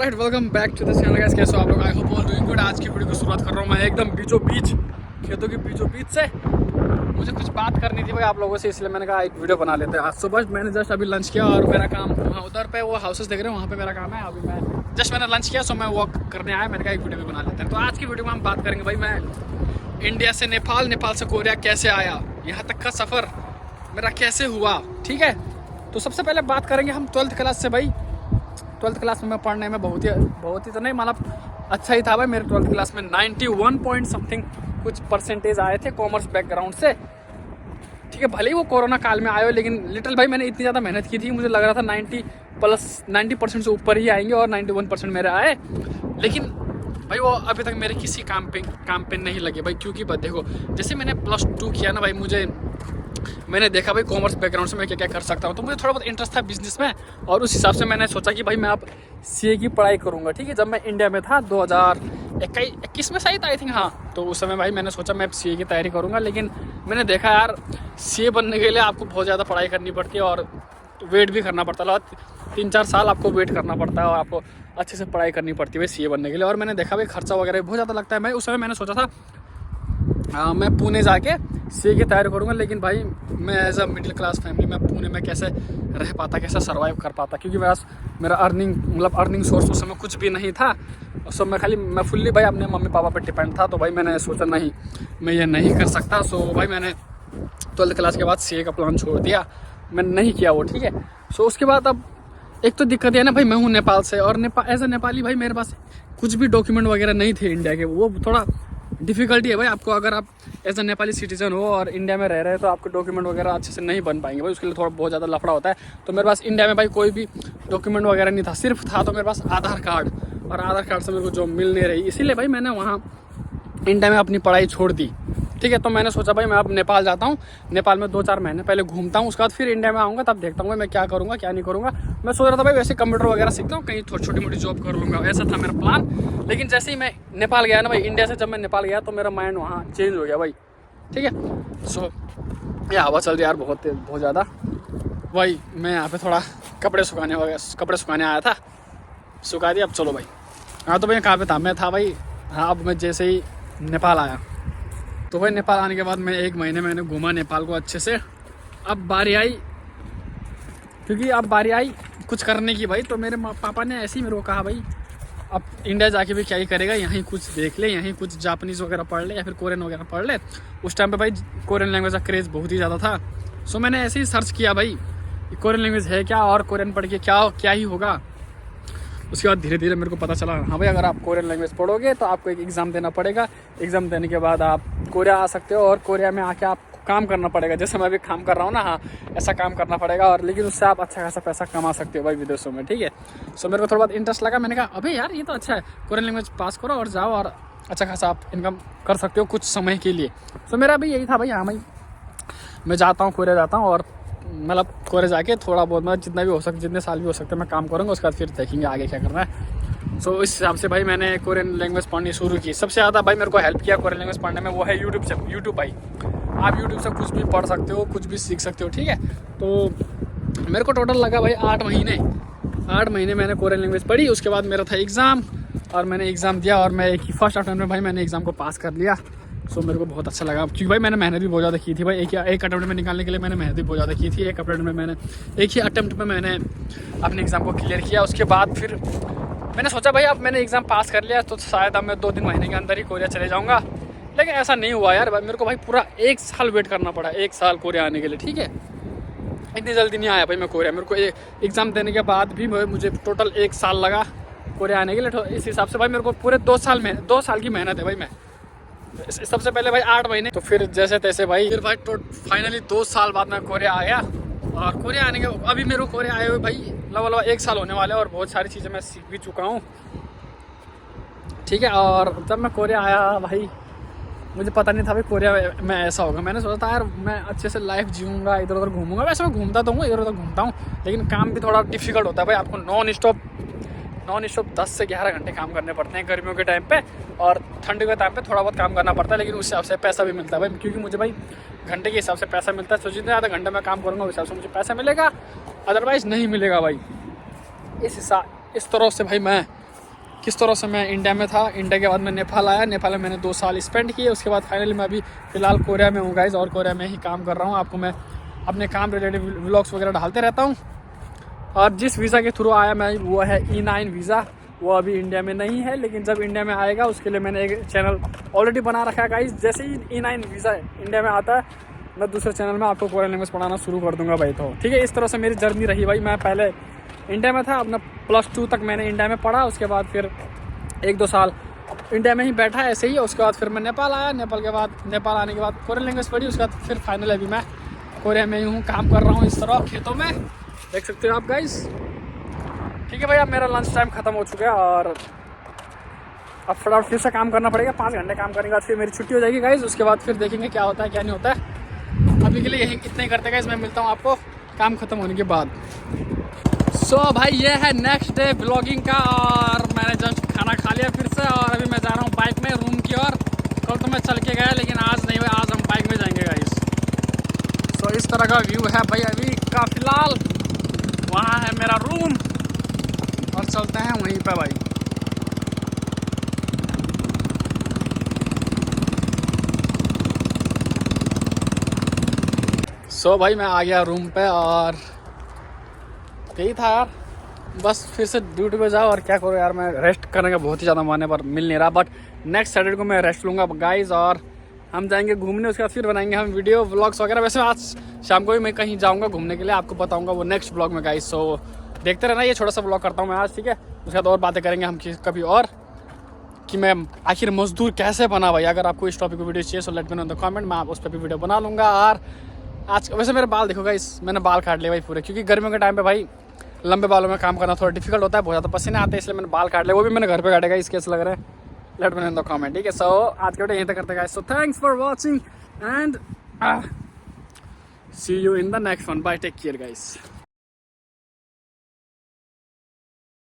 Alright, welcome back to the channel guys. कैसे हो आप लोग? I hope all doing good. आज की वीडियो की शुरुआत कर रहा हूँ मैं एकदम बीचों बीच, खेतों के बीचों बीच से। मुझे कुछ बात करनी थी भाई आप लोगों से, इसलिए मैंने कहा एक वीडियो बना लेते हैं। आज सुबह मैंने जस्ट अभी लंच किया और मेरा काम वहाँ उधर पे वो हाउसेस देख रहे हैं, वहाँ पे मेरा काम है। अभी मैं जस्ट मैंने लंच किया, सो मैं वॉक करने आया। मैंने कहा एक वीडियो भी बना लेते हैं। तो आज की वीडियो में हम बात करेंगे भाई मैं इंडिया से नेपाल, नेपाल से कोरिया कैसे आया, यहाँ तक का सफ़र मेरा कैसे हुआ। ठीक है, तो सबसे पहले बात करेंगे हम 12th क्लास से। भाई 12th क्लास में मैं पढ़ने में बहुत ही तो नहीं, मतलब अच्छा ही था भाई। मेरे 12th क्लास में 91 पॉइंट समथिंग कुछ परसेंटेज आए थे कॉमर्स बैकग्राउंड से। ठीक है, भले ही वो कोरोना काल में आए हो, लेकिन लिटिल भाई मैंने इतनी ज़्यादा मेहनत की थी, मुझे लग रहा था 90% से ऊपर ही आएंगे और 91% मेरे आए। लेकिन भाई वो अभी तक मेरे किसी काम पे नहीं लगे भाई। क्योंकि देखो, जैसे मैंने +2 किया ना भाई, मैंने देखा भाई कॉमर्स बैकग्राउंड से मैं क्या क्या कर सकता हूँ। तो मुझे थोड़ा बहुत इंटरेस्ट था बिजनेस में, और उस हिसाब से मैंने सोचा कि भाई मैं अब सीए की पढ़ाई करूँगा। ठीक है, जब मैं इंडिया में था 2021 में शायद, आई थिंक, हाँ, तो उस समय भाई मैंने सोचा मैं सीए की तैयारी करूँगा। लेकिन मैंने देखा यार, सीए बनने के लिए आपको बहुत ज़्यादा पढ़ाई करनी पड़ती है और वेट भी करना पड़ता है। 3-4 साल आपको वेट करना पड़ता है और आपको अच्छे से पढ़ाई करनी पड़ती है भाई सीए बनने के लिए। और मैंने देखा भाई खर्चा वगैरह बहुत ज़्यादा लगता है। मैं उस समय मैंने सोचा था मैं पुणे जाके सीए की तैयारी करूँगा। लेकिन भाई मैं as a middle class family में पुणे में कैसे रह पाता, कैसे सर्वाइव कर पाता, क्योंकि मेरा अर्निंग सोर्स उस समय कुछ भी नहीं था। सो मैं फुल्ली भाई अपने मम्मी पापा पर डिपेंड था। तो भाई मैंने सोचा नहीं, मैं ये नहीं कर सकता। सो भाई मैंने 12th क्लास के बाद सीए का प्लान छोड़ दिया, मैंने नहीं किया वो। ठीक है, सो उसके बाद अब एक तो दिक्कत है ना भाई, मैं हूँ नेपाल से, और एज अ नेपाली भाई मेरे पास कुछ भी डॉक्यूमेंट वगैरह नहीं थे इंडिया के। वो थोड़ा डिफ़िकल्टी है भाई आपको, अगर आप एज अ नेपाली सिटीजन हो और इंडिया में रह रहे हैं तो आपके डॉक्यूमेंट वगैरह अच्छे से नहीं बन पाएंगे भाई। उसके लिए थोड़ा बहुत ज़्यादा लफड़ा होता है। तो मेरे पास इंडिया में भाई कोई भी डॉक्यूमेंट वगैरह नहीं था, सिर्फ था तो मेरे पास आधार कार्ड, और आधार कार्ड से मेरे को जॉब मिल नहीं रही। इसीलिए भाई मैंने वहाँ इंडिया में अपनी पढ़ाई छोड़ दी। ठीक है, तो मैंने सोचा भाई मैं अब नेपाल जाता हूँ, नेपाल में 2-4 महीने पहले घूमता हूँ, उसके बाद फिर इंडिया में आऊँगा, तब देखता हूँ मैं क्या करूँगा क्या नहीं करूँगा। मैं सोच रहा था भाई वैसे कंप्यूटर वगैरह सीखता हूँ, कहीं छोटी मोटी जॉब कर लूँगा, ऐसा था मेरा प्लान। लेकिन जैसे ही मैं नेपाल गया ना भाई, इंडिया से जब मैं नेपाल गया तो मेरा माइंड वहाँ चेंज हो गया भाई। ठीक है, सो ये हवा चल रही यार बहुत ज़्यादा भाई। मैं यहाँ पे थोड़ा कपड़े सुखाने आया था, सुखा दिया। अब चलो भाई। हाँ, तो भाई कहाँ पे था? मैं था भाई, हाँ, अब मैं जैसे ही नेपाल आया, तो भाई नेपाल आने के बाद मैं 1 महीने मैंने घूमा नेपाल को अच्छे से। अब बारी आई कुछ करने की भाई। तो मेरे पापा ने ऐसे ही मेरे को कहा भाई अब इंडिया जाके भी क्या ही करेगा, यहीं कुछ देख ले, यहीं कुछ जापानीज़ वगैरह पढ़ ले या फिर कोरियन वगैरह पढ़ ले। उस टाइम पे भाई कोरियन लैंग्वेज का क्रेज़ बहुत ही ज़्यादा था। सो मैंने ऐसे ही सर्च किया भाई कोरियन लैंग्वेज है क्या, और कोरियन पढ़ के क्या ही होगा। उसके बाद धीरे धीरे मेरे को पता चला, हाँ भाई अगर आप कोरियन लैंग्वेज पढ़ोगे तो आपको एक एग्ज़ाम देना पड़ेगा। एग्ज़ाम देने के बाद आप कोरिया आ सकते हो, और कोरिया में आके आपको काम करना पड़ेगा, जैसे मैं अभी काम कर रहा हूँ ना, हाँ, ऐसा काम करना पड़ेगा। और लेकिन उससे आप अच्छा खासा पैसा कमा सकते हो भाई विदेशों में। ठीक है, सो मेरे को थोड़ा बहुत इंटरेस्ट लगा। मैंने कहा अबे यार ये तो अच्छा है, कोरियन लैंग्वेज पास करो और जाओ, और अच्छा खासा आप इनकम कर सकते हो कुछ समय के लिए। सो मेरा भी यही था भाई, हाँ भाई मैं जाता हूँ, कोरिया जाता हूँ, और मतलब कोरिया जाके थोड़ा बहुत मतलब जितना भी हो सकता, जितने साल भी हो सकते मैं काम करूँगा। उसके बाद फिर देखेंगे आगे क्या करना है। सो इस हिसाब से भाई मैंने कोरियन लैंग्वेज पढ़नी शुरू की। सबसे ज़्यादा भाई मेरे को हेल्प किया कोरियन लैंग्वेज पढ़ने में वो है यूट्यूब भाई। आप यूट्यूब से कुछ भी पढ़ सकते हो, कुछ भी सीख सकते हो। ठीक है, तो मेरे को टोटल लगा भाई 8 महीने मैंने कोरियन लैंग्वेज पढ़ी। उसके बाद मेरा था एग्ज़ाम, और मैंने एग्ज़ाम दिया, और मैं फर्स्ट अटेम्प्ट में भाई मैंने एग्ज़ाम को पास कर लिया। सो मेरे को बहुत अच्छा लगा, क्योंकि भाई मैंने मेहनत भी बहुत ज़्यादा की थी भाई। एक अटेम्प्ट में निकालने के लिए मैंने मेहनत भी बहुत ज़्यादा की थी। एक ही अटेम्प्ट में मैंने अपने एग्ज़ाम को क्लियर किया। उसके बाद फिर मैंने सोचा भाई अब मैंने एग्ज़ाम पास कर लिया तो शायद अब मैं 2-3 महीने के अंदर ही कोरिया चले जाऊँगा। लेकिन ऐसा नहीं हुआ यार, मेरे को भाई पूरा 1 साल वेट करना पड़ा, 1 साल कोरिया आने के लिए। ठीक है, इतनी जल्दी नहीं आया भाई मैं कोरिया। मेरे को एग्ज़ाम देने के बाद भी मुझे टोटल 1 साल लगा कोरिया आने के लिए। तो इस हिसाब से भाई मेरे को पूरे 2 साल की मेहनत है भाई। मैं सबसे पहले भाई 8 महीने, तो फिर जैसे तैसे भाई फिर भाई फाइनली 2 साल बाद मैं कोरिया आ गया। और कोरिया आने के अभी मेरे को कोरिया आए हुए भाई लगभग 1 साल होने वाले, और बहुत सारी चीज़ें मैं सीख भी चुका हूँ। ठीक है, और जब मैं कोरिया आया भाई मुझे पता नहीं था भाई कोरिया में ऐसा होगा। मैंने सोचा था यार मैं अच्छे से लाइफ जीऊँगा, इधर उधर घूमूंगा। वैसे मैं घूमता तो हूँ, इधर उधर घूमता हूँ, लेकिन काम भी थोड़ा डिफिकल्ट होता है भाई। आपको नॉन स्टॉप 10 से 11 घंटे काम करने पड़ते हैं गर्मियों के टाइम पे, और ठंडी के टाइम पे थोड़ा बहुत काम करना पड़ता है। लेकिन उस हिसाब से पैसा भी मिलता है भाई, क्योंकि मुझे भाई घंटे के हिसाब से पैसा मिलता है। तो जितने ज़्यादा घंटे मैं काम करूँगा उस हिसाब से मुझे पैसा मिलेगा, अदरवाइज़ नहीं मिलेगा भाई। इस तरह से भाई मैं किस तरह से मैं इंडिया में था। इंडिया के बाद मैं नेपाल आया, नेपाल में मैंने 2 साल स्पेंड किए। उसके बाद फाइनली मैं अभी फ़िलहाल कोरिया में हूँ गाइज़, और कोरिया में ही काम कर रहा हूँ। आपको मैं अपने काम रिलेटेड व्लॉग्स वगैरह डालते रहता हूँ। और जिस वीज़ा के थ्रू आया मैं, वो है E9 वीज़ा। वो अभी इंडिया में नहीं है, लेकिन जब इंडिया में आएगा उसके लिए मैंने एक चैनल ऑलरेडी बना रखा है गाइज़। जैसे ही E9 वीज़ा इंडिया में आता है, मैं दूसरे चैनल में आपको कोरियन लैंग्वेज पढ़ाना शुरू कर दूंगा भाई। तो ठीक है, इस तरह से मेरी जर्नी रही भाई। मैं पहले इंडिया में था, अपना +2 तक मैंने इंडिया में पढ़ा। उसके बाद फिर 1-2 साल इंडिया में ही बैठा ऐसे ही। उसके बाद फिर मैं नेपाल आया, नेपाल आने के बाद कोरियन लैंग्वेज पढ़ी। उसके बाद फिर फाइनल अभी मैं कोरिया में ही हूँ, काम कर रहा हूँ इस तरह खेतों में, देख सकते हो आप गाइस। ठीक है भाई, अब मेरा लंच टाइम ख़त्म हो चुका है और अब फटाफट फिर से काम करना पड़ेगा। 5 घंटे काम करने के बाद फिर मेरी छुट्टी हो जाएगी गाइस। उसके बाद फिर देखेंगे क्या होता है क्या नहीं होता है। अभी के लिए यही इतना ही करते गाइस, मैं मिलता हूँ आपको काम ख़त्म होने के बाद। सो भाई ये है नेक्स्ट डे ब्लॉगिंग का, और मैंने जस्ट खाना खा लिया फिर से, और अभी मैं जा रहा हूँ बाइक में रूम की ओर। कल तो मैं चल के गया, लेकिन आज नहीं हुआ, आज हम बाइक में जाएंगे गाइस। सो इस तरह का व्यू है भाई अभी का फ़िलहाल। वहाँ है मेरा रूम और चलते हैं वहीं पे भाई। सो भाई मैं आ गया रूम पे, और यही था यार, बस फिर से ड्यूटी पे जाओ और क्या करो यार। मैं रेस्ट करने का बहुत ही ज़्यादा मन है पर मिल नहीं रहा, बट नेक्स्ट सैटरडे को मैं रेस्ट लूँगा गाइज, और हम जाएंगे घूमने। उसके बाद फिर बनाएंगे हम वीडियो व्लॉग्स वगैरह। वैसे आज शाम को भी मैं कहीं जाऊँगा घूमने के लिए, आपको बताऊँगा वो नेक्स्ट ब्लॉग में गाइज। सो देखते रहना, ये छोटा सा ब्लॉग करता हूँ मैं आज, ठीक है। उसके बाद और बातें करेंगे हम कभी और, कि मैं आखिर मजदूर कैसे बना भाई। अगर आपको इस टॉपिक को वीडियो चाहिए so let me know in the comment, मैं उस पर भी वीडियो बना लूँगा। और आज वैसे मेरे बाल देखो गाइस, मैंने बाल काट लिए भाई पूरे, क्योंकि गर्मियों के टाइम पे भाई लंबे बालों में काम करना थोड़ा डिफिकल्ट होता है, बहुत ज़्यादा पसीने आते हैं, इसलिए मैंने बाल काट लिया। वो भी मैंने घर पे काटेगा, इस कैसे लग रहा है let me know in the comment, ठीक है। सो आज के वीडियो यहीं तक करते हैं guys. So thanks for watching and see you in the next one. Bye, take care guys.